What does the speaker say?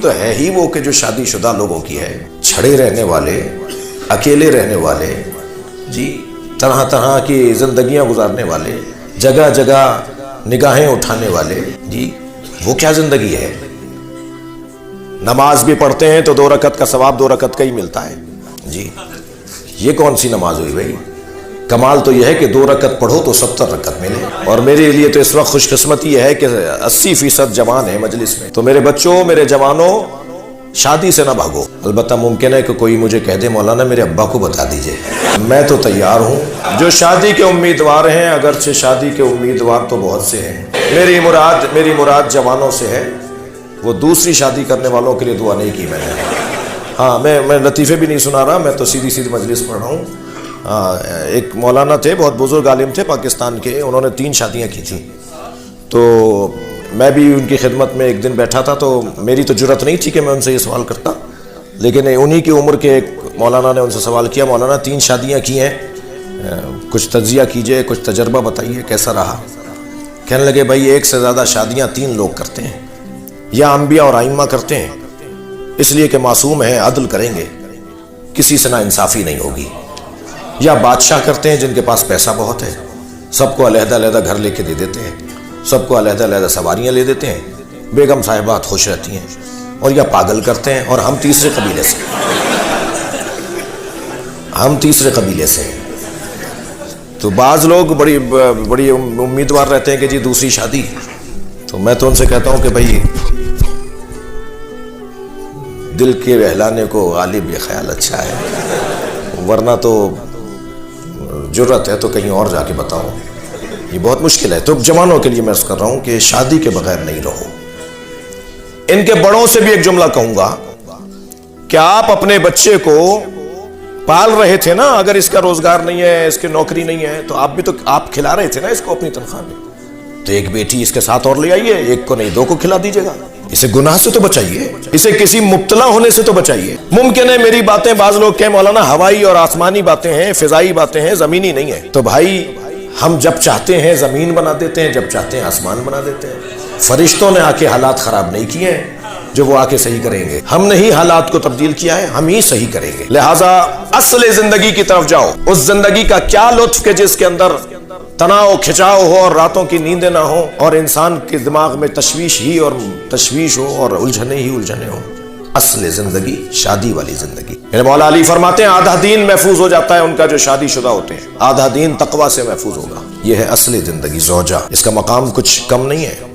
تو ہے ہی وہ کہ جو شادی شدہ لوگوں کی ہے، چھڑے رہنے والے، اکیلے رہنے والے، جی طرح طرح کی زندگیاں گزارنے والے، جگہ جگہ نگاہیں اٹھانے والے، جی وہ کیا زندگی ہے؟ نماز بھی پڑھتے ہیں تو 2 رکعت کا ثواب 2 رکعت کا ہی ملتا ہے، جی یہ کون سی نماز ہوئی بھائی؟ کمال تو یہ ہے کہ 2 رکعت پڑھو تو 70 رکعت ملے۔ اور میرے لیے تو اس وقت خوش قسمتی یہ ہے کہ 80% جوان ہے مجلس میں۔ تو میرے بچوں، میرے جوانوں، شادی سے نہ بھاگو۔ البتہ ممکن ہے کہ کوئی مجھے کہہ دے مولانا میرے ابا کو بتا دیجئے، میں تو تیار ہوں۔ جو شادی کے امیدوار ہیں، اگرچہ شادی کے امیدوار تو بہت سے ہیں، میری مراد جوانوں سے ہے، وہ دوسری شادی کرنے والوں کے لیے دعا نہیں کی میں نے۔ ہاں میں لطیفے بھی نہیں سنا رہا، میں تو سیدھی مجلس پڑھ رہا ہوں۔ ایک مولانا تھے، بہت بزرگ عالم تھے پاکستان کے، انہوں نے 3 شادیاں کی تھیں۔ تو میں بھی ان کی خدمت میں ایک دن بیٹھا تھا، تو میری تو جرت نہیں تھی کہ میں ان سے یہ سوال کرتا، لیکن انہی کی عمر کے ایک مولانا نے ان سے سوال کیا، مولانا 3 شادیاں کی ہیں، کچھ تجزیہ کیجئے، کچھ تجربہ بتائیے کیسا رہا؟ کہنے لگے بھائی 1 سے زیادہ شادیاں 3 لوگ کرتے ہیں، یا انبیاء اور ائمہ کرتے ہیں، اس لیے کہ معصوم ہیں، عدل کریں گے، کسی سے نا انصافی نہیں ہوگی، یا بادشاہ کرتے ہیں جن کے پاس پیسہ بہت ہے، سب کو علیحدہ علیحدہ گھر لے کے دے دیتے ہیں، سب کو علیحدہ علیحدہ سواریاں لے دیتے ہیں، بیگم صاحبات خوش رہتی ہیں، اور یا پاگل کرتے ہیں، اور ہم تیسرے قبیلے سے ہیں۔ تو بعض لوگ بڑی امیدوار رہتے ہیں کہ جی دوسری شادی، تو میں تو ان سے کہتا ہوں کہ بھائی دل کے بہلانے کو غالب یہ خیال اچھا ہے، ورنہ تو جرت ہے تو کہیں اور جا کے بتاؤ، یہ بہت مشکل ہے۔ تو جوانوں کے لیے میں عرض کر رہا ہوں کہ شادی کے بغیر نہیں رہو۔ ان کے بڑوں سے بھی ایک جملہ کہوں گا کہ آپ اپنے بچے کو پال رہے تھے نا، اگر اس کا روزگار نہیں ہے، اس کی نوکری نہیں ہے، تو آپ کھلا رہے تھے نا اس کو اپنی تنخواہ میں، تو ایک بیٹی اس کے ساتھ اور لے آئیے، 1 کو نہیں 2 کو کھلا دیجیے گا، اسے گناہ سے تو بچائیے، اسے کسی مبتلا ہونے سے تو بچائیے۔ ممکن ہے میری باتیں بعض لوگ کہیں مولانا ہوائی اور آسمانی باتیں ہیں، فضائی باتیں ہیں، زمینی نہیں ہیں، تو بھائی ہم جب چاہتے ہیں زمین بنا دیتے ہیں، جب چاہتے ہیں آسمان بنا دیتے ہیں۔ فرشتوں نے آ کے حالات خراب نہیں کیے ہیں جو وہ آ کے صحیح کریں گے، ہم نے ہی حالات کو تبدیل کیا ہے، ہم ہی صحیح کریں گے۔ لہٰذا اصل زندگی کی طرف جاؤ۔ اس زندگی کا کیا لطف کہ جس کے اندر تناؤ کھچاؤ ہو اور راتوں کی نیندیں نہ ہو، اور انسان کے دماغ میں تشویش ہو اور الجھنے ہو۔ اصل زندگی شادی والی زندگی۔ میرے مولا علی فرماتے ہیں آدھا دین محفوظ ہو جاتا ہے ان کا جو شادی شدہ ہوتے ہیں، آدھا دین تقوی سے محفوظ ہوگا۔ یہ ہے اصل زندگی، زوجہ، اس کا مقام کچھ کم نہیں ہے۔